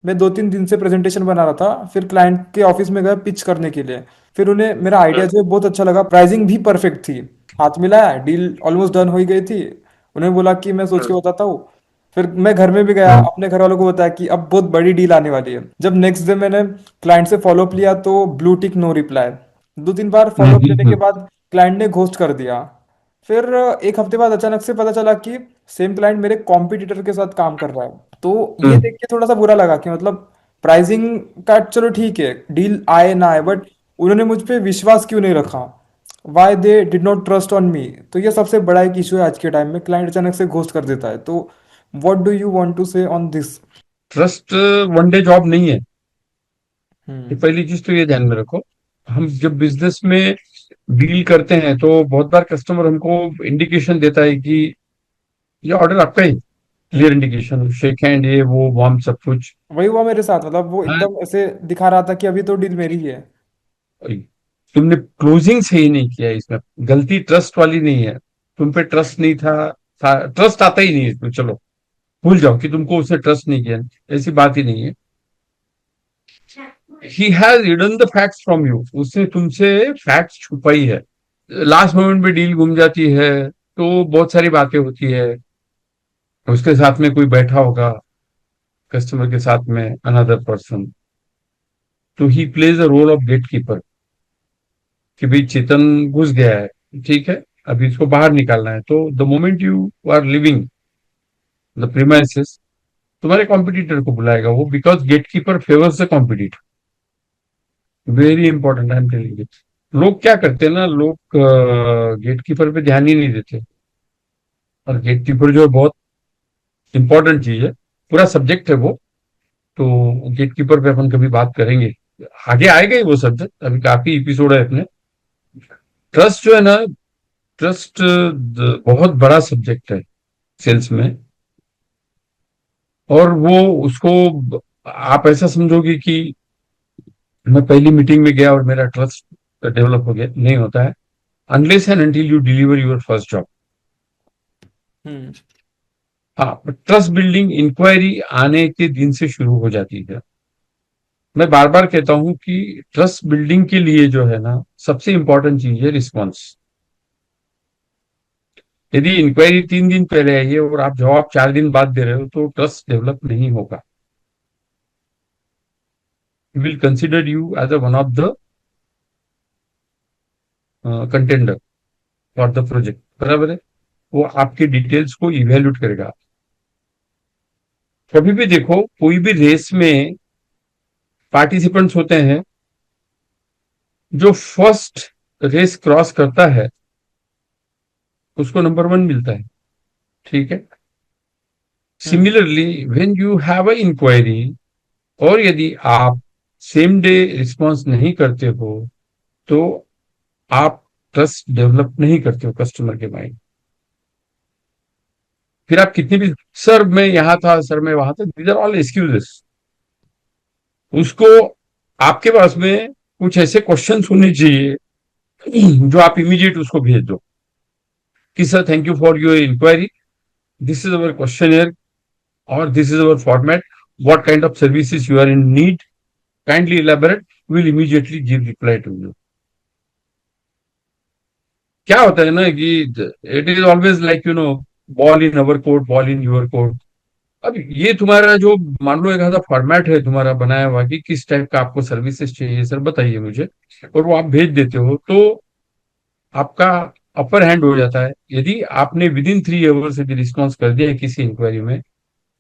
मैं 2-3 दिन से प्रेजेंटेशन बना रहा था, फिर क्लाइंट के ऑफिस में गया पिच करने के लिए। फिर उन्हें मेरा आइडिया जो है बहुत अच्छा लगा, प्राइसिंग भी परफेक्ट थी। हाथ मिलाया, डील ऑलमोस्ट डन हो ही गई थी। उन्हें बोला कि मैं सोच के बताता हूँ। फिर मैं घर में भी गया, अपने घर वालों को बताया कि अब बहुत बड़ी डील आने वाली है। जब नेक्स्ट डे मैंने क्लाइंट से फॉलोअप लिया तो ब्लू टिक नो रिप्लाई। 2-3 बार फॉलोअप लेने के बाद क्लाइंट ने घोस्ट कर दिया। फिर एक हफ्ते बाद अचानक से पता चला कि सेम क्लाइंट मेरे कॉम्पिटिटर के साथ काम कर रहा है। तो ये देख के थोड़ा सा बुरा लगा कि मतलब प्राइसिंग का चलो ठीक है, डील आए ना आए, बट उन्होंने मुझ पे विश्वास क्यों नहीं रखा। Why they did not trust on me. तो ये सबसे बड़ा एक इशू है आज के टाइम में, क्लाइंट अचानक से घोस्ट कर देता है। तो what do you want to say on this? Trust one day job नहीं है। ये हम्म। पहली चीज तो ये ध्यान में रखो। हम जब बिजनेस में डील करते हैं तो बहुत बार कस्टमर हमको इंडिकेशन देता है कि ये ऑर्डर आपका ही, क्लियर इंडिकेशन, शेक हैंड, ये वो वार्म सब कुछ वही हुआ मेरे साथ, मतलब वो है। एकदम ऐसे दिखा रहा था कि अभी तो डील मेरी ही है। तुमने क्लोजिंग सही नहीं किया, इसमें गलती ट्रस्ट वाली नहीं है। तुम पे ट्रस्ट नहीं था, ट्रस्ट आता ही नहीं है इसमें, चलो भूल जाओ कि तुमको उसने ट्रस्ट नहीं किया। ऐसी बात ही नहीं है। He has hidden the facts from you, उसने तुमसे फैक्ट्स छुपाई है। लास्ट मोमेंट पे डील घूम जाती है तो बहुत सारी बातें होती है। उसके साथ में कोई बैठा होगा, कस्टमर के साथ में अनदर पर्सन, तो he plays a role of gate keeper, कि भाई चेतन घुस गया है, ठीक है, अभी इसको बाहर निकालना है। तो the moment you are living the premises, तुम्हारे कॉम्पिटिटर को बुलाएगा वो, because gate keeper favours the competitor. Very important, I am telling you. लोग क्या करते हैं ना, लोग गेट कीपर पे ध्यान ही नहीं देते। और गेट कीपर जो है बहुत इंपॉर्टेंट चीज है, पूरा सब्जेक्ट है वो। तो गेट कीपर पे अपन कभी बात करेंगे, आगे आएगा ही वो सब्जेक्ट, अभी काफी एपिसोड है अपने। ट्रस्ट जो है ना, ट्रस्ट बहुत बड़ा सब्जेक्ट है सेल्स में। और वो उसको आप ऐसा समझोगे कि मैं पहली मीटिंग में गया और मेरा ट्रस्ट डेवलप हो गया, नहीं होता है। Unless and until you deliver your first job. Hmm. हाँ, ट्रस्ट बिल्डिंग इंक्वायरी आने के दिन से शुरू हो जाती है। मैं बार बार कहता हूं कि ट्रस्ट बिल्डिंग के लिए जो है ना, सबसे इंपॉर्टेंट चीज है रिस्पॉन्स। यदि इंक्वायरी 3 दिन पहले आई है और आप जवाब 4 दिन बाद दे रहे हो तो ट्रस्ट डेवलप नहीं होगा। Will consider you as a one of the contender for the project, बराबर है। वो आपकी डिटेल्स को इवेल्यूट करेगा। कभी भी देखो, कोई भी रेस में पार्टिसिपेंट्स होते हैं, जो फर्स्ट रेस क्रॉस करता है उसको नंबर 1 मिलता है, ठीक है। Hmm. Similarly when you have a inquiry, और यदि आप सेम डे रिस्पॉन्स नहीं करते हो तो आप ट्रस्ट डेवलप नहीं करते हो कस्टमर के माइंड। फिर आप कितनी भी, सर मैं यहां था, सर मैं वहां था, दीज आर ऑल एक्सक्यूजेस। उसको, आपके पास में कुछ ऐसे क्वेश्चंस होने चाहिए जो आप इमीडिएट उसको भेज दो कि sir thank you for your inquiry, this is our question or this is our format, what kind of services you are in need, kindly elaborate, we will immediately give reply to you। क्या होता है ना कि it is always like ball in our court, ball in your court. अब ये तुम्हारा जो, मान लो एक आधा फॉर्मेट है तुम्हारा बनाया हुआ कि किस टाइप का आपको सर्विसेज चाहिए सर बताइए मुझे, और वो आप भेज देते हो तो आपका अपर हैंड हो जाता है। यदि आपने विद इन 3 आवर्स यदि रिस्पॉन्स कर दिया किसी इंक्वायरी में,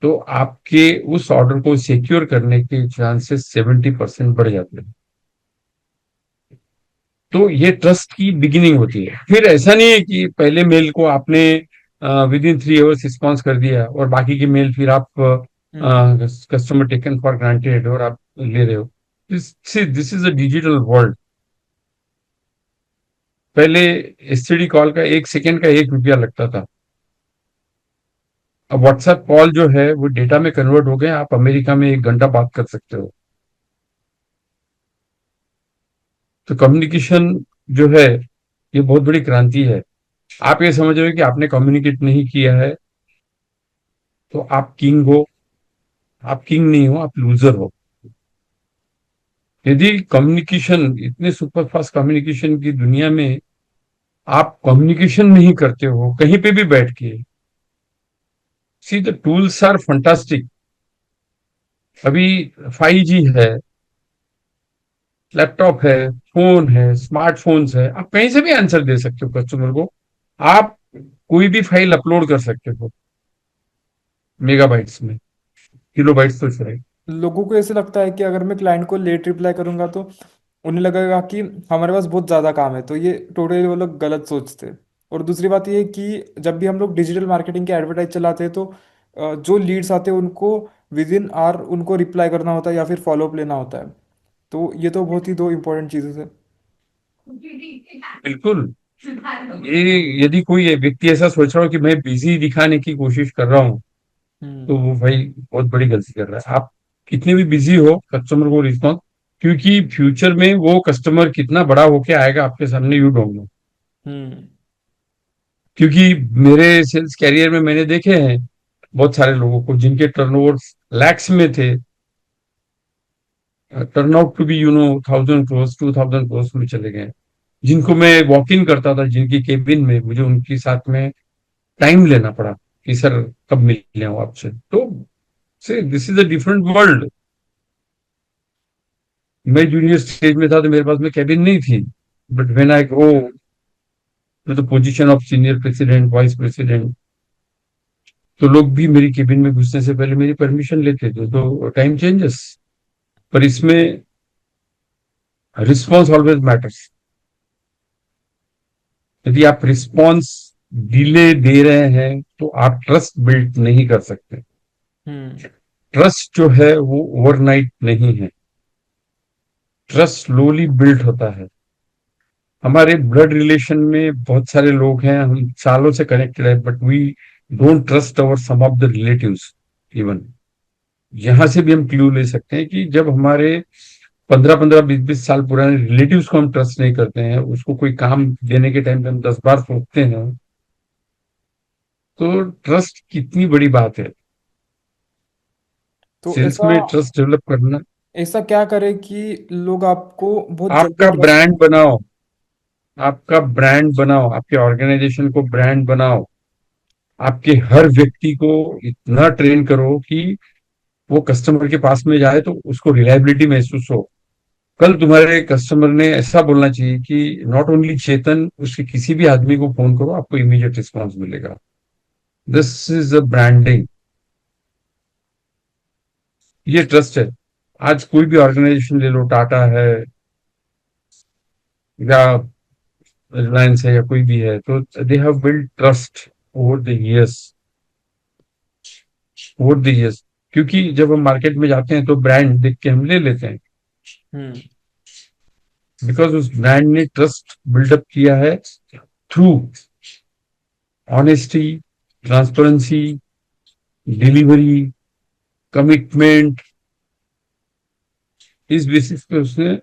तो आपके उस ऑर्डर को सिक्योर करने के चांसेस 70% बढ़ जाते हैं। तो ये ट्रस्ट की बिगिनिंग होती है। फिर ऐसा नहीं है कि पहले मेल को आपने विद इन 3 आवर्स रिस्पॉन्स कर दिया और बाकी की मेल फिर आप हम्म। कस्टमर टेकन फॉर ग्रांटेड और आप ले रहे हो। This is a digital world. पहले एसटीडी कॉल का 1 सेकेंड का 1 रुपया लगता था। अब व्हाट्सएप कॉल जो है वो डेटा में कन्वर्ट हो गए, आप अमेरिका में 1 घंटा बात कर सकते हो। तो कम्युनिकेशन जो है, ये बहुत बड़ी क्रांति है। आप ये समझ रहे हो कि आपने कम्युनिकेट नहीं किया है तो आप किंग हो, आप किंग नहीं हो, आप लूजर हो। यदि कम्युनिकेशन, इतने सुपर फास्ट कम्युनिकेशन की दुनिया में आप कम्युनिकेशन नहीं करते हो कहीं पे भी बैठ के, see the tools are fantastic. अभी 5G है, लैपटॉप है, फोन है, स्मार्टफोन्स है, आप कहीं से भी आंसर दे सकते हो कस्टमर को। आप कोई भी फाइल अपलोड कर सकते हो मेगाबाइट्स में, किलोबाइट्स तो छोड़े। लोगों को ऐसे लगता है कि अगर मैं क्लाइंट को लेट रिप्लाई करूंगा तो उन्हें लगेगा कि हमारे पास बहुत ज़्यादा काम है, तो ये टोटली वो लोग गलत सोचते हैं। और दूसरी बात ये है कि जब भी हम लोग डिजिटल मार्केटिंग के एडवर्टाइज चलाते हैं तो जो लीड्स आते हैं उनको विद इन आवर उनको रिप्लाई करना होता है या फिर फॉलोअप लेना होता है। तो ये तो बहुत ही दो इंपॉर्टेंट चीज़ें हैं। बिल्कुल। ये यदि कोई व्यक्ति ऐसा सोच रहा हो कि मैं बिजी दिखाने की कोशिश कर रहा हूँ, हम्म। तो वो भाई बहुत बड़ी गलती कर रहा है। आप कितने भी बिजी हो, कस्टमर को रिस्पॉन्स, क्योंकि फ्यूचर में वो कस्टमर कितना बड़ा होके आएगा आपके सामने, यू डोंट नो। हम्म। क्योंकि मेरे सेल्स कैरियर में मैंने देखे हैं बहुत सारे लोगों को जिनके टर्नओवर लैक्स में थे, turn out to be 1000 crores 2000 crores में चले गए। जिनको मैं वॉक इन करता था जिनकी केबिन में, मुझे उनके साथ में टाइम लेना पड़ा कि सर कब मिलने हो आपसे। तो से this is a different world. मैं जूनियर स्टेज में था तो मेरे पास में कैबिन नहीं थी, but when I go to the position of senior president, vice president, तो लोग भी मेरी केबिन में घुसने से पहले मेरी परमिशन लेते थे। तो टाइम चेंजेस, पर इसमें रिस्पॉन्स ऑलवेज मैटर्स। यदि आप रिस्पॉन्स डिले दे रहे हैं तो आप ट्रस्ट बिल्ड नहीं कर सकते। हम्म। ट्रस्ट जो है वो ओवरनाइट नहीं है, ट्रस्ट स्लोली बिल्ड होता है। हमारे ब्लड रिलेशन में बहुत सारे लोग हैं, हम सालों से कनेक्टेड है, but we don't trust our some of the relatives even. यहां से भी हम क्लू ले सकते हैं कि जब हमारे 15-15 20-20 साल पुराने रिलेटिव्स को हम ट्रस्ट नहीं करते हैं, उसको कोई काम देने के टाइम पे हम 10 बार सोचते हैं, तो ट्रस्ट कितनी बड़ी बात है। तो सेल्स ऐसा में ट्रस्ट डेवलप करना। ऐसा क्या करे कि लोग आपको बहुत जल्दी आपका ट्रस्ट ब्रांड करें। बनाओ, आपका ब्रांड बनाओ, आपके ऑर्गेनाइजेशन को ब्रांड बनाओ। आपके हर व्यक्ति को इतना ट्रेन करो कि वो कस्टमर के पास में जाए तो उसको रिलायबिलिटी महसूस हो। कल तुम्हारे कस्टमर ने ऐसा बोलना चाहिए कि नॉट ओनली चेतन, उसके किसी भी आदमी को फोन करो, आपको इमीडिएट रिस्पॉन्स मिलेगा। दिस इज अ ब्रांडिंग, ये ट्रस्ट है। आज कोई भी ऑर्गेनाइजेशन ले लो, टाटा है या रिलायंस है या कोई भी है, तो they have build trust over the years, over the years. क्योंकि जब हम मार्केट में जाते हैं तो ब्रांड देख के हम ले लेते हैं, हम्म। बिकॉज उस ब्रांड ने ट्रस्ट बिल्डअप किया है through honesty, transparency, delivery, commitment. इस बेसिस पे उसने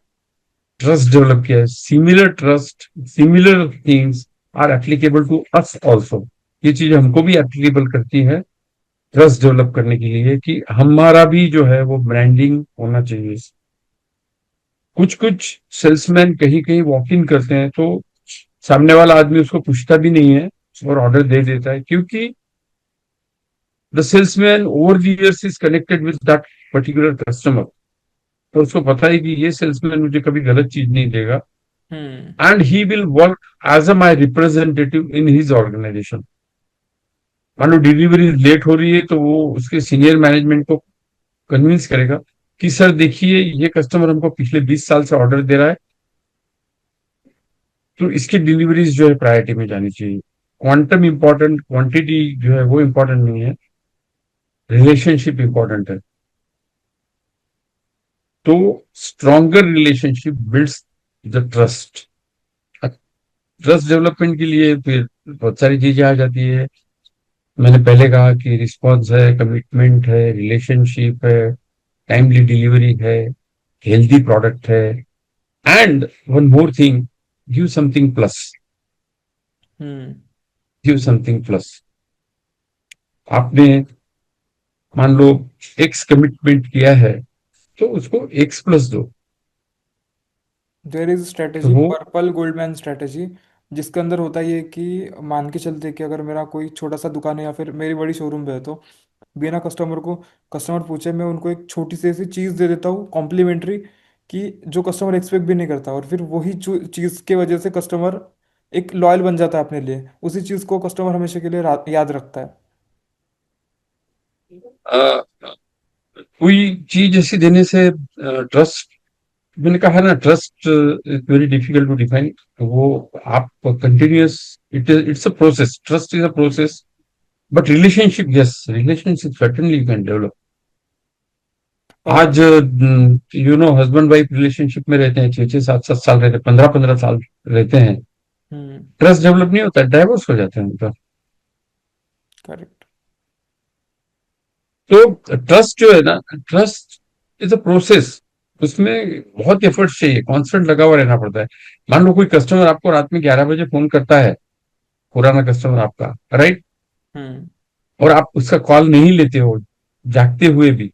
ट्रस्ट डेवलप किया है। Similar trust, similar things are applicable to us also. ये चीज हमको भी एप्लीकेबल करती है ट्रस्ट डेवलप करने के लिए, कि हमारा भी जो है वो ब्रांडिंग होना चाहिए। कुछ कुछ सेल्समैन कहीं कहीं वॉक इन करते हैं तो सामने वाला आदमी उसको पूछता भी नहीं है और ऑर्डर दे देता है, क्योंकि the salesman over the years is connected with that particular customer. तो उसको पता है कि ये सेल्समैन मुझे कभी गलत चीज नहीं देगा, hmm. And he will work as a my representative in his organisation. मान लो डिलीवरी लेट हो रही है तो वो उसके सीनियर मैनेजमेंट को कन्विंस करेगा कि सर देखिए, ये कस्टमर हमको पिछले 20 साल से ऑर्डर दे रहा है, तो इसकी डिलीवरीज जो है प्रायोरिटी में जानी चाहिए। क्वांटम इंपॉर्टेंट, क्वांटिटी जो है वो इंपॉर्टेंट नहीं है, रिलेशनशिप इंपॉर्टेंट है। तो stronger relationship builds the trust. Trust development के लिए फिर बहुत सारी चीजें आ जाती है। मैंने पहले कहा कि रिस्पॉन्स है, कमिटमेंट है, रिलेशनशिप है, टाइमली डिलीवरी है, हेल्दी प्रोडक्ट है, and one more thing, give something plus. Hmm. Give something plus. आपने मान लो एक्स कमिटमेंट किया है, तो उसको एक्स प्लस दो। देर इज तो स्ट्रेटेजी वो पर्पल गोल्डमैन स्ट्रेटेजी, जिसके अंदर होता ही है कि मान के चलते कि अगर मेरा कोई छोटा सा दुकान है या फिर मेरी बड़ी शोरूम पे है, तो बिना कस्टमर पूछे मैं उनको एक छोटी सी ऐसी चीज़ दे देता हूँ कॉम्प्लीमेंट्री, कि जो कस्टमर एक्सपेक्ट भी नहीं करता, और फिर वही चीज़ के वजह से कस्टमर एक लॉयल बन जाता है अपने लिए, उसी चीज़ को कस्टमर हमेशा के लिए याद रखता है। अ, कोई चीज ऐसी देने से ट्रस्ट, मैंने कहा ना, trust is very difficult to define. वो आप continuous, it's a process, trust is a process, but relationship, yes, relationship certainly you can develop. और आज हस्बैंड वाइफ रिलेशनशिप में रहते हैं, 6 6 7 7 साल रहते हैं, 15 15 साल रहते हैं, हम्म। ट्रस्ट डेवलप नहीं होता, डाइवोर्स हो जाता है उनका। करेक्ट। तो ट्रस्ट जो है ना, ट्रस्ट इज अ प्रोसेस, उसमें बहुत एफर्ट चाहिए, कांस्टेंट लगा हुआ रहना पड़ता है। मान लो कोई कस्टमर आपको रात में 11 बजे फोन करता है, पुराना कस्टमर आपका, राइट, हम्म। और आप उसका कॉल नहीं लेते हो, जागते हुए भी,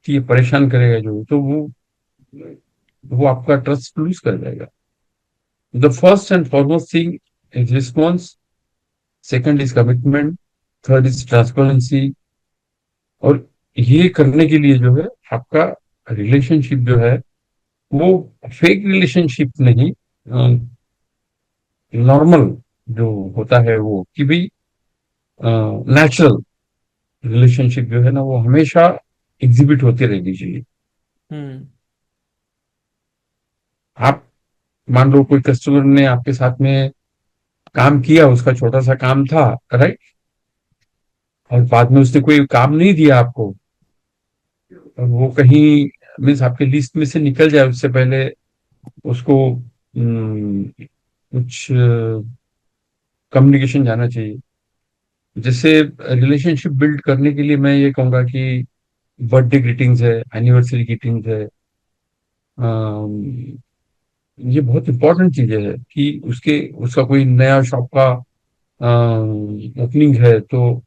कि ये परेशान करेगा जो, तो वो आपका ट्रस्ट लूज कर जाएगा। The first and foremost thing is response, second is commitment, third is transparency. और ये करने के लिए जो है, आपका रिलेशनशिप जो है, वो फेक रिलेशनशिप नहीं, नॉर्मल जो होता है, वो कि भाई नेचुरल रिलेशनशिप जो है ना, वो हमेशा एग्जिबिट होती रहनी चाहिए। हम्म। आप मान लो कोई कस्टमर ने आपके साथ में काम किया, उसका छोटा सा काम था, राइट, और बाद में उसने कोई काम नहीं दिया आपको, और वो कहीं मीन्स आपके लिस्ट में से निकल जाए, उससे पहले उसको कुछ कम्युनिकेशन जाना चाहिए। जैसे रिलेशनशिप बिल्ड करने के लिए मैं ये कहूंगा कि बर्थडे ग्रीटिंग्स है, एनिवर्सरी ग्रीटिंग्स है, अम, ये बहुत इंपॉर्टेंट चीजें है कि उसका कोई नया शॉप का ओपनिंग है, तो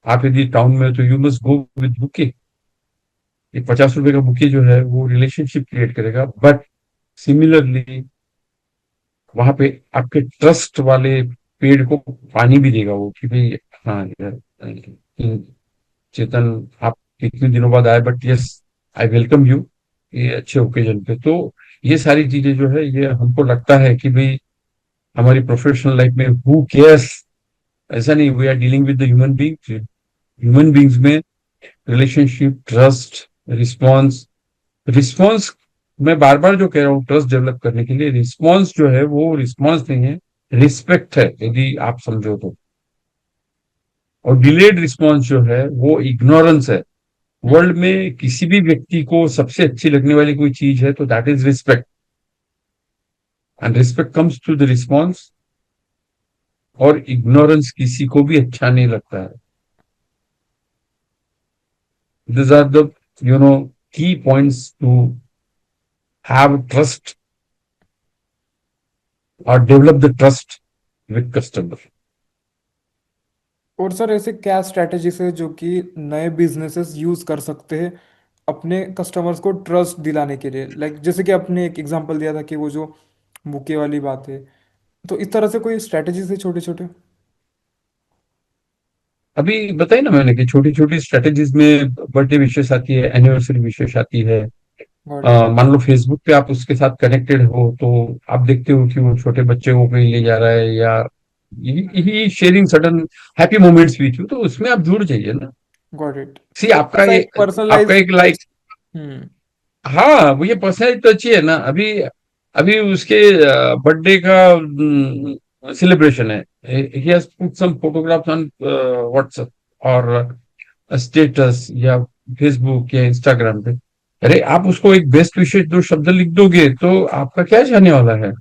आप यदि टाउन में हो, तो you must go with bouquet. एक 50 रुपए का बुके जो है, वो रिलेशनशिप क्रिएट करेगा, बट सिमिलरली वहां पे आपके ट्रस्ट वाले पेड़ को पानी भी देगा वो, कि भाई हाँ यार, चेतन, आप कितने दिनों बाद आए, but yes, I welcome you, ये अच्छे ओकेजन पे। तो ये सारी चीजें जो है, ये हमको लगता है कि भाई हमारी प्रोफेशनल लाइफ में हु केयर्स, ऐसा नहीं, we are dealing with the human beings, human beings में रिलेशनशिप, ट्रस्ट, रिस्पॉन्स, रिस्पॉन्स, मैं बार बार जो कह रहा हूँ, ट्रस्ट डेवलप करने के लिए रिस्पॉन्स जो है, वो रिस्पॉन्स नहीं है, रिस्पेक्ट है, यदि आप समझो तो। और डिलेड रिस्पॉन्स जो है, वो इग्नोरेंस है। हम्म। वर्ल्ड में किसी भी व्यक्ति को सबसे अच्छी लगने वाली कोई चीज है, तो that is respect, and respect comes through the response. और इग्नोरेंस किसी को भी अच्छा नहीं लगता है। This are the you know key points to have trust और develop the trust with customer. और सर ऐसे क्या स्ट्रैटेजीज है जो कि नए बिजनेसेस यूज कर सकते हैं अपने कस्टमर्स को ट्रस्ट दिलाने के लिए, लाइक जैसे कि आपने एक एग्जांपल दिया था कि वो जो बुके वाली बात है, तो इस तरह से कोई स्ट्रैटेजीज है छोटे छोटे। अभी बताई ना मैंने कि छोटी छोटी स्ट्रेटेजीज में बर्थडे विशेष आती है, एनिवर्सरी विशेष आती है। Got it. मान लो फेसबुक पे आप उसके साथ कनेक्टेड हो, तो आप देखते हो कि वो छोटे बच्चे को कहीं ले जा रहा है, या ही sharing sudden happy moments with you, तो उसमें आप जुड़ जाइए ना। Got it. सी थोड़ा सा एक आपका पर्सनलाइज। एक लाइक, हम्म। हाँ, वो ये पर्सनैलिटी तो अच्छी है ना। अभी अभी उसके बर्थडे का सेलिब्रेशन है, he has put some photographs on WhatsApp और स्टेटस या फेसबुक या इंस्टाग्राम पे। अरे आप उसको एक बेस्ट विशेष 2 शब्द लिख दोगे, तो आपका क्या जाने वाला है।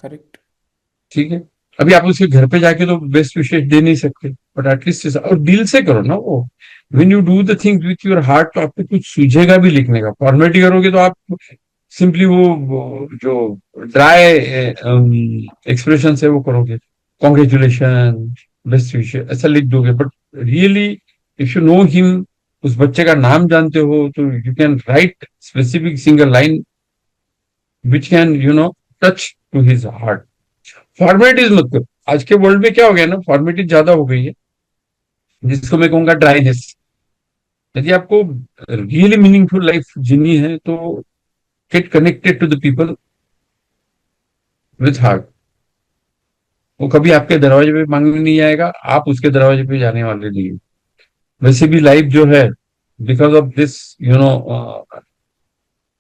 करेक्ट। ठीक है, अभी आप उसके घर पे जाके तो बेस्ट विशेष दे नहीं सकते, बट एटलीस्ट, और दिल से करो ना वो। When you do the things with your heart, तो आपको कुछ सूझेगा भी लिखने का। फॉर्मेलिटी करोगे तो आप सिंपली वो जो ड्राई एक्सप्रेशन है वो करोगे, कॉन्ग्रेचुलेशन, बेस्ट विशेष ऐसा लिख दोगे, but really if you know him, उस बच्चे का नाम जानते हो, तो you can write specific single line which can touch to his heart. Formalities मत करो। आज के वर्ल्ड में क्या हो गया ना, फॉर्मेलिटीज ज्यादा हो गई है, जिसको मैं कहूंगा ड्राइनेस। यदि आपको रियली मीनिंगफुल लाइफ जीनी है तो get connected to the people with heart. वो कभी आपके दरवाजे पे मांगने नहीं आएगा, आप उसके दरवाजे पे जाने वाले नहीं हो। वैसे भी लाइफ जो है, because of this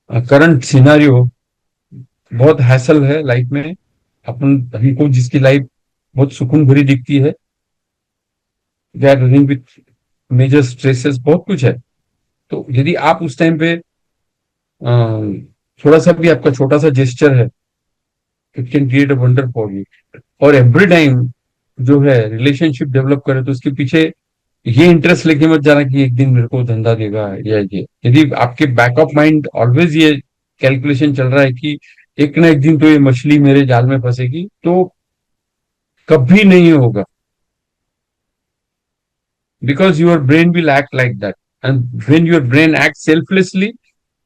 current scenario, बहुत हैसल है लाइफ में। अपन हमको जिसकी लाइफ बहुत सुकून भरी दिखती है, they are running with major stresses, बहुत कुछ है। तो यदि आप उस टाइम पे थोड़ा सा भी आपका छोटा सा जेस्चर है, it can create a wonder for you. और एवरी टाइम जो है रिलेशनशिप डेवलप करे, तो उसके पीछे ये इंटरेस्ट लेके मत जाना कि एक दिन मेरे को धंधा देगा या ये। यदि आपके बैक ऑफ माइंड ऑलवेज ये कैलकुलेशन चल रहा है कि एक ना एक दिन तो ये मछली मेरे जाल में फंसेगी, तो कभी नहीं होगा। Because your brain will act like that, and when your brain act selflessly,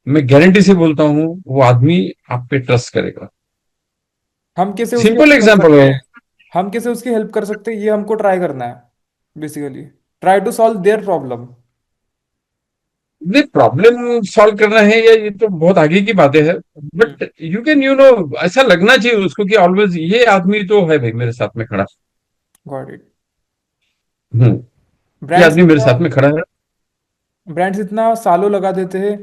मैं गारंटी से बोलता हूं वो आदमी आप पे ट्रस्ट करेगा। हम कैसे उसकी सिंपल हेल्प कर एग्जांपल सकते है। हैं? हम कैसे उसकी हेल्प कर सकते हैं, ये हमको ट्राई करना है basically. Try to solve their problem. नहीं, प्रॉब्लम सॉल्व करना है या ये तो बहुत आगे की बातें है। बट यू कैन ऐसा लगना चाहिए उसको कि ऑलवेज ये आदमी तो है भाई मेरे साथ में खड़ा। Got it. हम्म। ये ब्रांड्स आदमी मेरे इतना साथ में खड़ा है। ब्रांड्स इतना सालों लगा देते हैं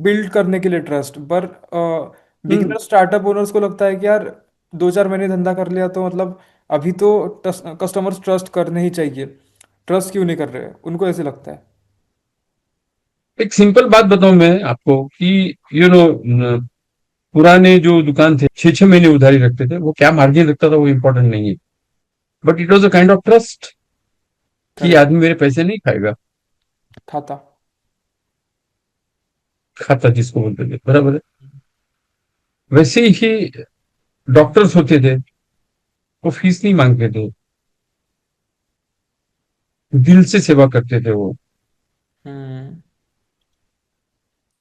बिल्ड करने के लिए ट्रस्ट, पर हम्म। बिगिनर स्टार्टअप ओनर्स को लगता है कि यार 2-4 महीने धंधा कर लिया तो मतलब अभी तो कस्टमर्स ट्रस्ट करने ही चाहिए, ट्रस्ट क्यों नहीं कर रहे, उनको ऐसे लगता है। एक सिंपल बात बताऊं मैं आपको कि यू नो पुराने जो दुकान थे, 6 6 महीने उधारी रखते थे, वो क्या मार्जिन रखता था वो इंपॉर्टेंट नहीं है, but it was a kind of trust कि ये करेक्ट। आदमी मेरे पैसे नहीं खाएगा। खाता। खाता जिसको बोलते थे, बराबर है। वैसे ही डॉक्टर्स होते थे, वो फीस नहीं मांगते थे, दिल से सेवा करते थे वो। हम्म।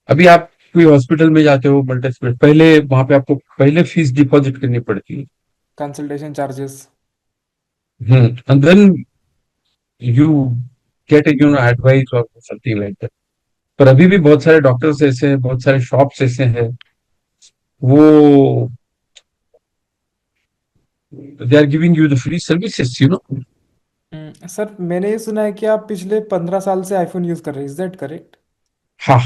अभी आप कोई हॉस्पिटल में जाते हो, मल्टी स्पेशल, पहले वहां पे आपको पहले फीस डिपॉजिट करनी पड़ती है। Consultation charges. And then you get advice और समथिंग लाइक दैट। पर अभी भी बहुत सारे डॉक्टर्स ऐसे हैं, बहुत सारे शॉप्स ऐसे हैं, वो they are giving you the free services. Sir मैंने ये सुना है कि आप पिछले 15 साल से आईफोन यूज कर रहे हैं, इज दैट करेक्ट? हाँ।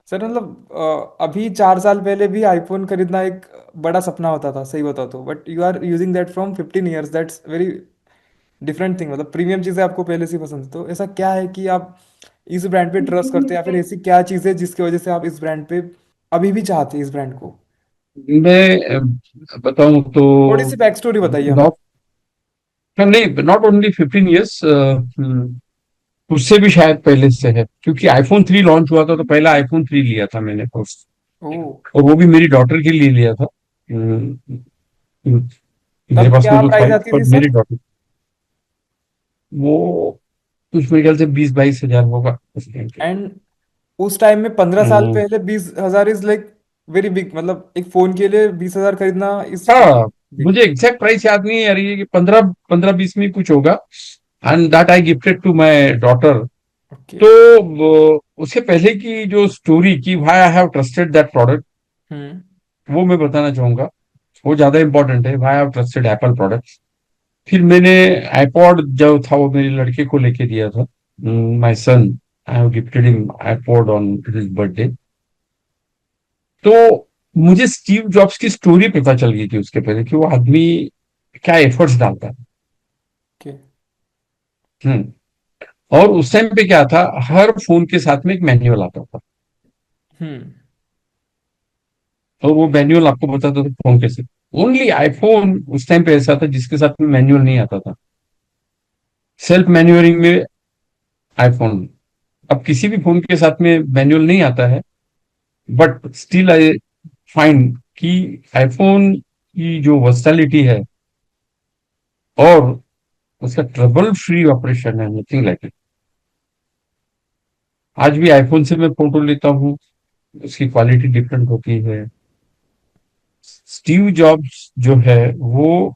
सर मतलब अभी 4 साल पहले भी आईफोन खरीदना एक बड़ा सपना होता था, सही बताओ तो, but you are using that from 15 years, that's very different thing. मतलब प्रीमियम चीज़ें आपको पहले से ही पसंद है, तो ऐसा क्या है कि आप इस ब्रांड पे ट्रस्ट करते हैं, या फिर ऐसी क्या चीज़ है जिसकी वजह से आप इस ब्रांड पे अभी भी चाहते हैं इस ब्रांड को? मैं बताऊं तो थोड़ी सी बैक स्टोरी बताइए हमें। नॉट नहीं, नॉट ओनली 15 ईयर्स, उससे भी शायद पहले से है, क्योंकि आईफोन 3 लॉन्च हुआ था तो पहला आईफोन 3 लिया था मैंने, ओह। और वो भी मेरी डॉटर के लिए लिया था। हम्म, मेरे तब पास में क्या तो था प्राइस ही, आती पर थी मेरी सर? डॉटर, वो कुछ मेरे ख्याल से 20 22 हजार होगा उस टाइम पे। एंड उस टाइम में 15 साल हम्म, पहले 20,000 इज लाइक वेरी बिग, मतलब एक फोन के लिए 20,000 खरीदना इज हाँ, बिग। मुझे एग्जैक्ट प्राइस याद नहीं है यार, ये कि 15 15 20 में कुछ होगा। And that I gifted to my daughter. Okay. तो उससे पहले की जो स्टोरी की why I have trusted that product, hmm. वो मैं बताना चाहूंगा। वो ज्यादा इंपॉर्टेंट है, why I have trusted Apple products. फिर मैंने आईपॉड जो था वो मेरे लड़के को लेके दिया था, my son. I have gifted him iPod on his birthday. तो मुझे स्टीव जॉब्स की स्टोरी पता चल गई थी उसके पहले, कि वो आदमी क्या एफर्ट्स डालता है। ओके। और उस टाइम पे क्या था, हर फोन के साथ में एक मैनुअल आता था, हम्म। और वो मैनुअल आपको बताता था फोन कैसे। ओनली आईफोन उस टाइम पे ऐसा था जिसके साथ में मैनुअल नहीं आता था। सेल्फ मैन्युअरिंग में आईफोन। अब किसी भी फोन के साथ में मैनुअल नहीं आता है, बट स्टिल आई फाइंड कि आईफोन की जो वर्सटैलिटी है, और उसका ट्रबल फ्री ऑपरेशन है, नथिंग लाइक इट। आज भी आईफोन से मैं फोटो लेता हूँ, उसकी क्वालिटी डिफरेंट होती है। स्टीव जॉब्स जो है वो,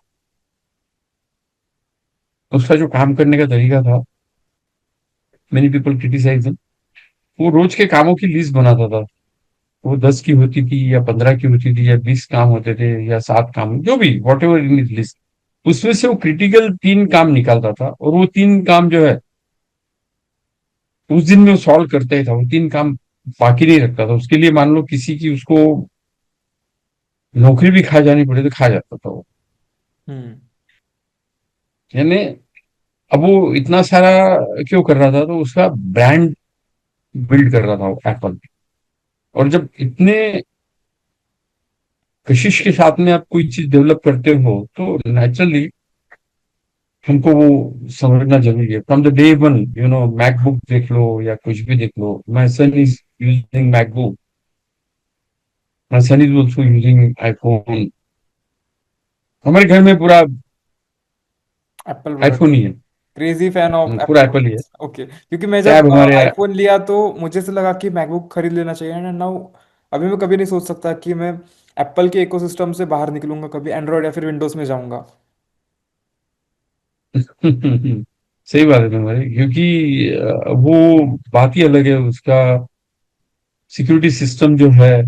उसका जो काम करने का तरीका था, मेनी पीपल क्रिटिसाइज, वो रोज के कामों की लिस्ट बनाता था। वो 10 की होती थी या 15 की होती थी या 20 काम होते थे या 7 काम, जो भी वॉट एवर इन लिस्ट, उसमें से वो क्रिटिकल 3 काम निकालता था, और वो 3 काम जो है उस दिन में वो सॉल्व करता ही था। वो 3 काम बाकी नहीं रखता था उसके लिए। मान लो किसी की उसको नौकरी भी खा जानी पड़े तो खा जाता था वो। हम्म। यानी अब वो इतना सारा क्यों कर रहा था, तो उसका ब्रांड बिल्ड कर रहा था वो एप्पल। और जब इतने कशिश के साथ में आप कोई चीज डेवलप करते हो तो नेचुरली हमको वो समझना जरूरी है। From the day one, MacBook देख लो या कुछ भी देख लो, my son is using MacBook, my son is also using iPhone. हमारे घर में पूरा एप्पल आईफोन प्रोडक्ट। ही है। क्रेजी फैन ऑफ पूरा एप्पल एप्पल ही है। प्रोडक्ट्स। ओके, क्योंकि मैं जब टैब हमारे। आईफोन लिया तो मुझे से लगा कि मैकबुक खरीद लेना चाहिए ना नाउ। अभी मैं कभी नहीं सोच सकता कि मैं एप्पल के इकोसिस्टम से बाहर निकलूंगा, कभी एंड्रॉयड या फिर विंडोज में जाऊंगा। सही बात है तुम्हारी, क्योंकि वो बात ही अलग है उसका। सिक्योरिटी सिस्टम जो है,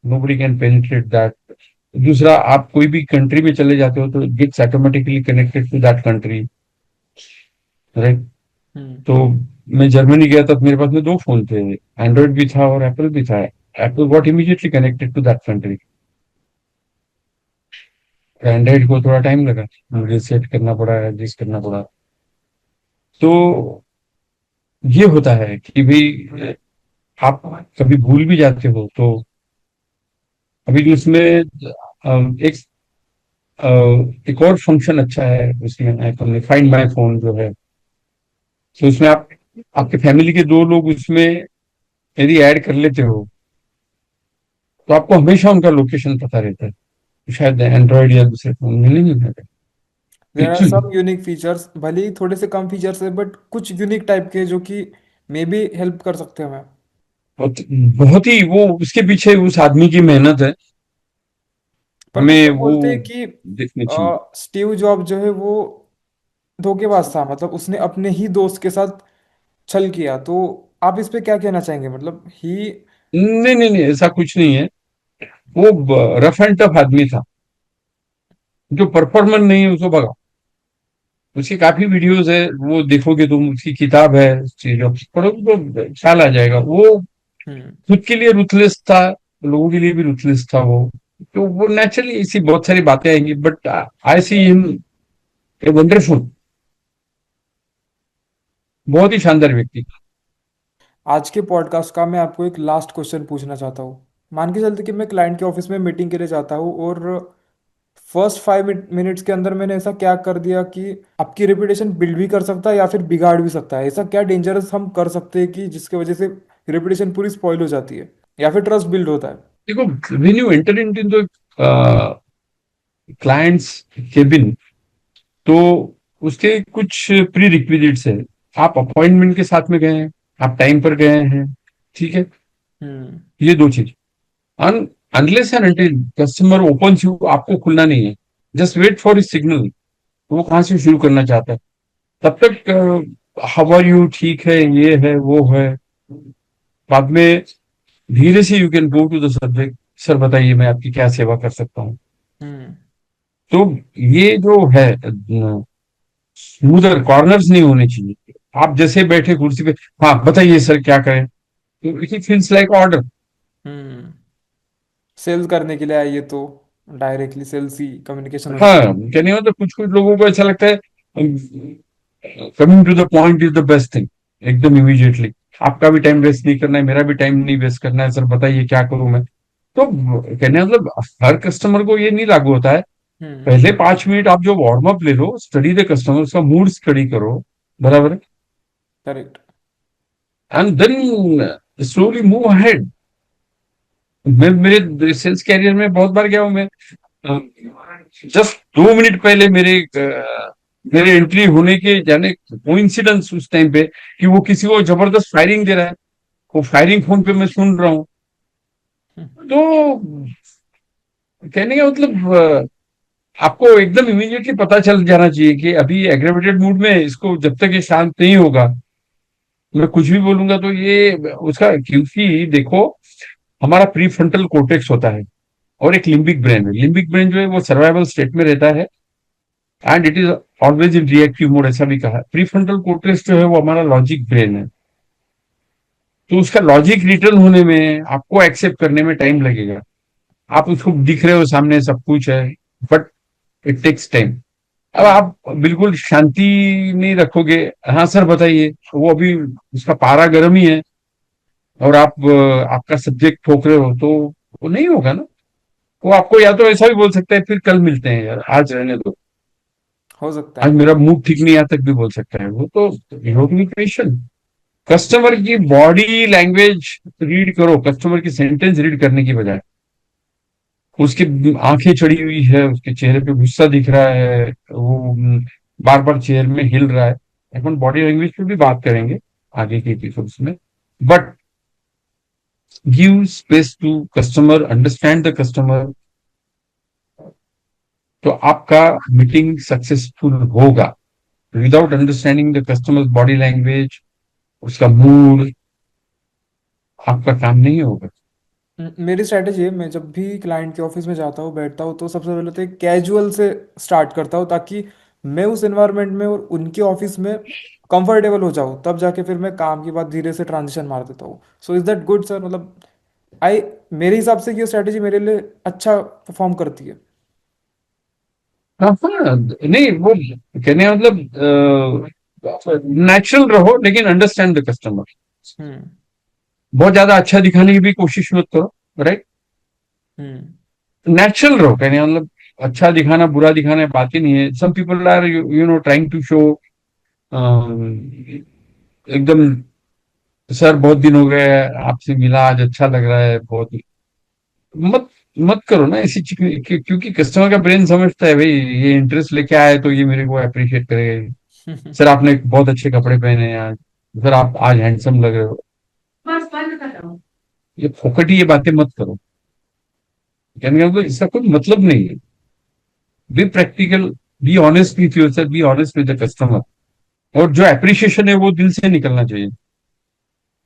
nobody कैन पेनिट्रेट दैट। दूसरा, आप कोई भी कंट्री में चले जाते हो तो it gets automatically connected to that country, right? Hmm. तो मैं जर्मनी गया तब मेरे पास में 2 फोन थे, एंड्रॉइड भी था और एप्पल भी था। Apple got immediately connected to that country. Android को थोड़ा टाइम लगा, मुझे सेट करना पड़ा, एडजस्ट करना पड़ा। तो ये होता है कि भाई आप कभी भूल भी जाते हो तो अभी जो इसमें एक एक और फंक्शन अच्छा है उसमें एप्पल में, फाइंड माय फोन जो है। तो उसमें आप आपके फैमिली के 2 लोग उसमें यदि ऐड कर लेते हो तो आपको हमेशा उनका लोकेशन पता रहता है। तो शायद एंड्रॉइड या दूसरे फोन में नहीं है। There are some unique features, भले ही थोड़े से कम फीचर्स है बट कुछ यूनिक टाइप के जो कि मे बी हेल्प कर सकते हैं हमें। बहुत बहुत ही वो उसके पीछे उस आदमी की मेहनत है, पर कुछ हमें लोग वो बोलते हैं कि देखनी चाहिए। स्टीव जॉब जो है वो धोखेबाज था, मतलब उसने अपने ही दोस्त के साथ छल किया। तो आप इस पे क्या कहना चाहेंगे, मतलब ही। नहीं नहीं नहीं, ऐसा कुछ नहीं है। वो रफ एंड टफ आदमी था। जो परफॉर्मर नहीं है उसको भगा। उसकी काफी वीडियोस है, वो देखोगे तुम, उसकी किताब है, चीज पढ़ोगे तो ख्याल आ जाएगा। वो हम्म। खुद के लिए रुथलेस था, लोगों के लिए भी रुथलेस था वो। तो वो नेचुरली ऐसी बहुत सारी बातें आएंगी, but I see him a wonderful, बहुत ही शानदार व्यक्ति। आज के पॉडकास्ट का मैं आपको एक लास्ट क्वेश्चन पूछना चाहता हूँ। मान के चलते कि मैं क्लाइंट के ऑफिस में मीटिंग के लिए जाता हूँ और फर्स्ट 5 मिनट्स के अंदर मैंने ऐसा क्या कर दिया कि आपकी रेपुटेशन बिल्ड भी कर सकता है या फिर बिगाड़ भी सकता है। ऐसा क्या डेंजरस हम कर सकते हैं कि जिसकी वजह से रेपुटेशन पूरी स्पॉइल हो जाती है या फिर ट्रस्ट बिल्ड होता है। देखो, when you enter into the clients cabin, तो उसके कुछ प्री रिक्विजिट्स है। आप अपॉइंटमेंट के साथ में गए हैं, आप टाइम पर गए हैं, ठीक है? हम्म। ये 2 चीज। Unless and until customer opens you, आपको खुलना नहीं है। जस्ट वेट फॉर इस सिग्नल, वो कहाँ से शुरू करना चाहता है। तब तक हाउ आर यू, ठीक है, ये है वो है। बाद में धीरे से you can go to the subject, sir बताइए मैं आपकी क्या सेवा कर सकता हूँ। हम्म। तो ये जो है, स्मूदर कॉर्नर्स नहीं होने चाहिए। आप जैसे बैठे कुर्सी पे, हाँ बताइए सर क्या करें, तो it feels like order. Hmm. Sales करने के लिए आइए तो डायरेक्टली सेल्स ही कम्युनिकेशन होना हाँ, चाहिए। कहने मतलब कुछ कुछ लोगों को ऐसा लगता है coming to the point is the best thing, एकदम इमीडिएटली। आपका भी टाइम वेस्ट नहीं करना है, मेरा भी टाइम नहीं वेस्ट करना है, सर बताइए क्या करूं मैं। तो कहने मतलब हर कस्टमर को ये नहीं लागू होता है। हम्म। पहले 5 मिनट आप जो वार्म अप ले लो, स्टडी द कस्टमर, उसका मूड स्टडी करो, बराबर है, correct. And then slowly move ahead. मैं मेरे सेल्स कैरियर में बहुत बार गया हूं मैं। जस्ट 2 मिनट पहले मेरे एंट्री होने के, जाने कोइंसिडेंस उस टाइम पे कि वो किसी को जबरदस्त फायरिंग दे रहा है। वो फायरिंग फोन पे मैं सुन रहा हूँ। तो कहने का मतलब आपको एकदम इमीडिएटली पता चल जाना चाहिए कि अभी एग्रेवेटेड मूड में है, इसको जब तक ये शांत नहीं होगा मैं कुछ भी बोलूंगा तो ये उसका, क्योंकि देखो हमारा प्री फ्रंटल कोर्टेक्स होता है और एक लिम्बिक ब्रेन है। लिम्बिक ब्रेन जो है वो सर्वाइवल स्टेट में रहता है and it is always in reactive mode, ऐसा भी कहा है। प्री फ्रंटल कोर्टेक्स जो है वो हमारा लॉजिक ब्रेन है, तो उसका लॉजिक रिटर्न होने में, आपको एक्सेप्ट करने में टाइम लगेगा। आप उसको दिख रहे हो सामने सब कुछ है, बट इट टेक्स टाइम। अब हम्म। आप बिल्कुल शांति नहीं रखोगे, हाँ सर बताइए, वो अभी उसका पारा गर्म ही है और आप आपका सब्जेक्ट ठोक रहे हो, तो वो नहीं होगा ना। वो आपको या तो ऐसा भी बोल सकता है फिर कल मिलते हैं यार, आज रहने दो, हो सकता आज है। मेरा मूड ठीक नहीं, यहाँ तक भी बोल सकता है वो। तो you have to be patient. Customer की बॉडी लैंग्वेज रीड करो, कस्टमर की सेंटेंस रीड करने की बजाय। उसकी आंखें चढ़ी हुई है, उसके चेहरे पे गुस्सा दिख रहा है, वो बार बार चेयर में हिल रहा है। अपन बॉडी लैंग्वेज पे भी बात करेंगे आगे के एपिसोड्स में, but give space to customer, understand the customer, तो आपका मीटिंग सक्सेसफुल होगा। Without understanding the customer body language, उसका मूड, आपका काम नहीं होगा। मेरी स्ट्रैटेजी है, मैं जब भी क्लाइंट के ऑफिस में जाता हूँ बैठता हूँ तो सबसे पहले तो एक कैजुअल से स्टार्ट करता हूँ, ताकि मैं उस एनवायरनमेंट में और उनके ऑफिस में कंफर्टेबल हो जाऊँ, तब जाके फिर मैं काम की बात धीरे से ट्रांजिशन मार देता हूँ। So is that good sir? मतलब आई, मेरे हिसाब से ये स्ट्रैटेजी मेरे लिए अच्छा परफॉर्म करती है। हाँ हाँ, नहीं वो कहने का मतलब नेचुरल रहो लेकिन अंडरस्टैंड द कस्टमर। हम्म। बहुत ज्यादा अच्छा दिखाने की भी कोशिश मत करो, राइट। हम्म। नेचुरल रहो, कहने का मतलब अच्छा दिखाना बुरा दिखाना बात ही नहीं है। Some people are you know trying to show एकदम, सर बहुत दिन हो गए आपसे मिला, आज अच्छा लग रहा है बहुत। मत मत करो ना ऐसी चीज, क्योंकि कस्टमर का ब्रेन समझता है भाई ये इंटरेस्ट लेके आए तो ये मेरे को अप्रिशिएट करेगा। सर आपने बहुत अच्छे कपड़े पहने हैं आज, सर आप आज हैंडसम लग रहे हो। ये फोकट ही ये बातें मत करो, कहने का मतलब इसका कोई मतलब नहीं है। Be practical, be honest with yourself, be honest with the customer. और जो अप्रिशिएशन है वो दिल से निकलना चाहिए।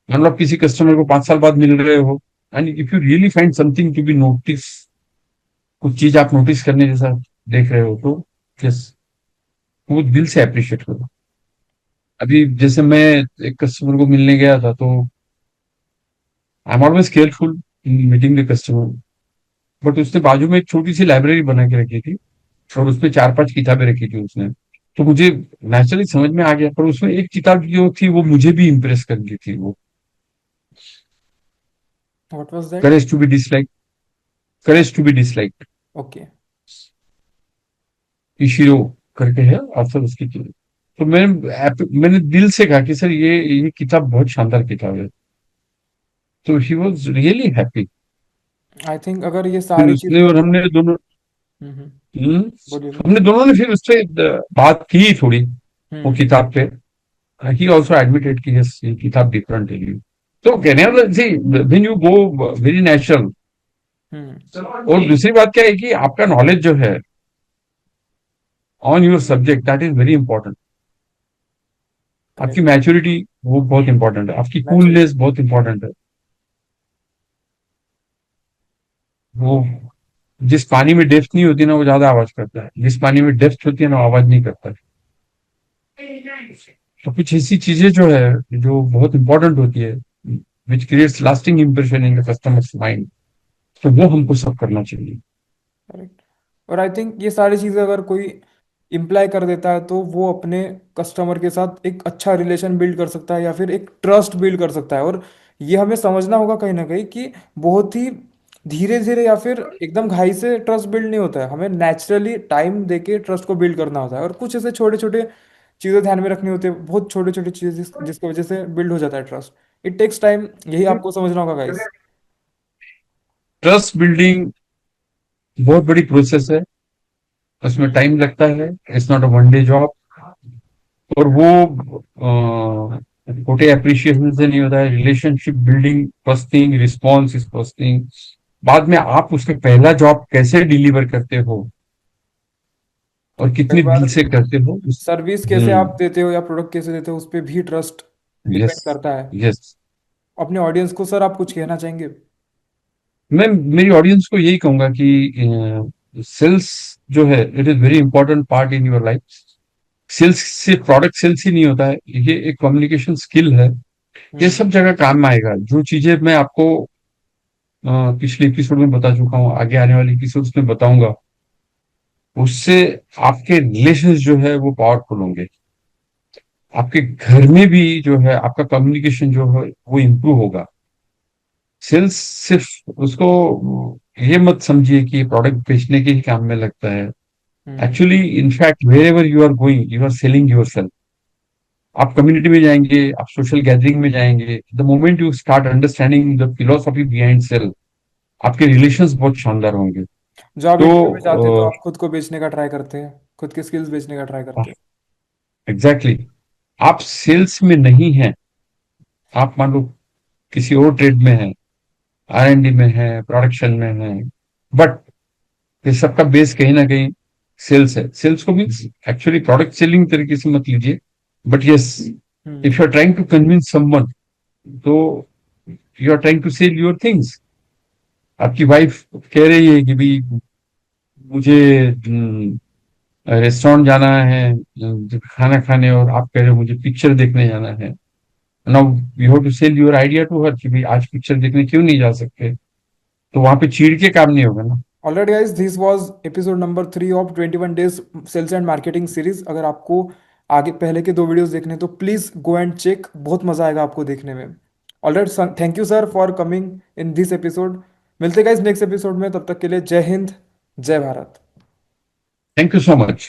मान लो आप किसी कस्टमर को 5 साल बाद मिल रहे हो and if you really find something to be notice, कुछ चीज आप नोटिस करने जैसा देख रहे हो, तो यस, वो दिल से अप्रिशिएट करो। अभी जैसे मैं एक कस्टमर को मिलने गया था, तो I am always careful in meeting the customer, but उसने बाजू में एक छोटी सी लाइब्रेरी बना के रखी थी और उसमें 4-5 किताबें रखी थी उसने। तो मुझे नेचुरली समझ में आ गया, पर उसमें एक किताब जो थी वो मुझे भी इम्प्रेस कर गई थी, वो what was that? Courage to be dislike, courage to be dislike, okay. Ichiro करके है ऑथर उसकी थी। तो मैंने दिल से कहा कि सर ये किताब बहुत शानदार किताब है। तो he was really happy. I think अगर ये फिर सारी उसने चीजें और अगर। हमने दोनों, हम्म। हम्म, बोलिए बोलिए। हमने दोनों ने फिर उससे बात की थोड़ी वो हम्म। किताब पे। ही ऑल्सो एडमिटेड कि यस ये किताब डिफरेंट है। तो कहने का see, when you go very natural. Hmm. और दूसरी बात क्या है कि आपका नॉलेज जो है on your subject, that is very important. आपकी करेक्ट। मैच्योरिटी वो बहुत इंपॉर्टेंट है, आपकी मैच्योरिटी। कूलनेस बहुत इंपॉर्टेंट है। वो जिस पानी में डेप्थ नहीं होती ना वो ज्यादा आवाज करता है, जिस पानी में डेप्थ होती है ना वो आवाज नहीं करता। तो कुछ ऐसी चीजें जो है जो बहुत इंपॉर्टेंट होती है, which creates lasting impression in the customers mind, तो वो हमको सब करना चाहिए। करेक्ट। और आई थिंक ये सारी चीज़ें अगर कोई इम्प्लाई कर देता है तो वो अपने कस्टमर के साथ एक अच्छा रिलेशन बिल्ड कर सकता है या फिर एक ट्रस्ट बिल्ड कर सकता है। और ये हमें समझना होगा कहीं ना कहीं कि बहुत ही धीरे धीरे या फिर एकदम घाई से ट्रस्ट बिल्ड नहीं होता है, हमें नेचुरली टाइम देके ट्रस्ट को बिल्ड करना होता है। और कुछ ऐसे छोटे छोटे चीज़ें ध्यान में रखनी होती है, बहुत छोटे छोटे चीज़ें जिसकी वजह से बिल्ड हो जाता है ट्रस्ट। इट टेक्स टाइम, यही आपको समझना होगा गाइस। ट्रस्ट बिल्डिंग बहुत बड़ी प्रोसेस है, उसमें टाइम लगता है, it's not a one day job. और वो छोटे अप्रिशिएशन से नहीं होता है, relationship building first thing, response is first thing. बाद में आप उसका पहला जॉब कैसे डिलीवर करते हो और कई कितने बार दिल से करते हो उस। सर्विस कैसे आप देते हो या प्रोडक्ट कैसे देते हो उस पर भी ट्रस्ट यस। डिपेंड करता है। यस। अपने ऑडियंस को सर आप कुछ कहना चाहेंगे? मैं मेरी ऑडियंस को यही कहूंगा कि सेल्स जो है it is very important part in your life. Sales सिर्फ प्रोडक्ट सेल्स ही नहीं होता है, ये एक कम्युनिकेशन स्किल है। ये हम्म। सब जगह काम में आएगा। जो चीजें मैं आपको पिछले एपिसोड में बता चुका हूँ, आगे आने वाले एपिसोड्स में बताऊंगा, उससे आपके रिलेशन जो है वो पावरफुल होंगे। आपके घर में भी जो है आपका कम्युनिकेशन जो है वो इम्प्रूव होगा। सेल्स सिर्फ उसको ये मत समझिए कि प्रोडक्ट बेचने के ही काम में लगता है। Hmm. Actually in fact wherever you are going you are selling yourself. आप कम्युनिटी में जाएंगे, आप सोशल गैदरिंग में जाएंगे, the moment you start understanding the philosophy behind sell, आपके रिलेशंस बहुत शानदार होंगे। जो आप इंटरव्यू में जाते हैं तो तो आप खुद को बेचने का ट्राई करते हैं, खुद की स्किल्स बेचने का ट्राई करते हैं। एग्जैक्टली exactly, आप सेल्स में नहीं हैं। आप मान लो किसी और ट्रेड में हैं, R&D में है, प्रोडक्शन में है, बट ये सबका बेस कहीं ना कहीं सेल्स है। सेल्स को भी एक्चुअली प्रोडक्ट सेलिंग तरीके से मत लीजिए, but yes, hmm. If you are trying to convince someone, तो you are trying to sell your things. आपकी वाइफ कह रही है कि भाई मुझे रेस्टोरेंट जाना है खाना खाने, और आप कह रहे हो मुझे पिक्चर देखने जाना है। Now you have to sell your idea to her कि भाई आज पिक्चर देखने क्यों नहीं जा सकते। तो वहां पे चीड़ के काम नहीं होगा ना। Alright guys, this was episode number 3 of 21 days sales and marketing series. अगर आपको आगे पहले के 2 वीडियोस देखने हैं तो प्लीज गो एंड चेक, बहुत मजा आएगा आपको देखने में। Alright, thank you sir for coming in this episode. मिलते गाइस नेक्स्ट एपिसोड में, तब तक के लिए जय हिंद, जय Bharat. Thank you so much.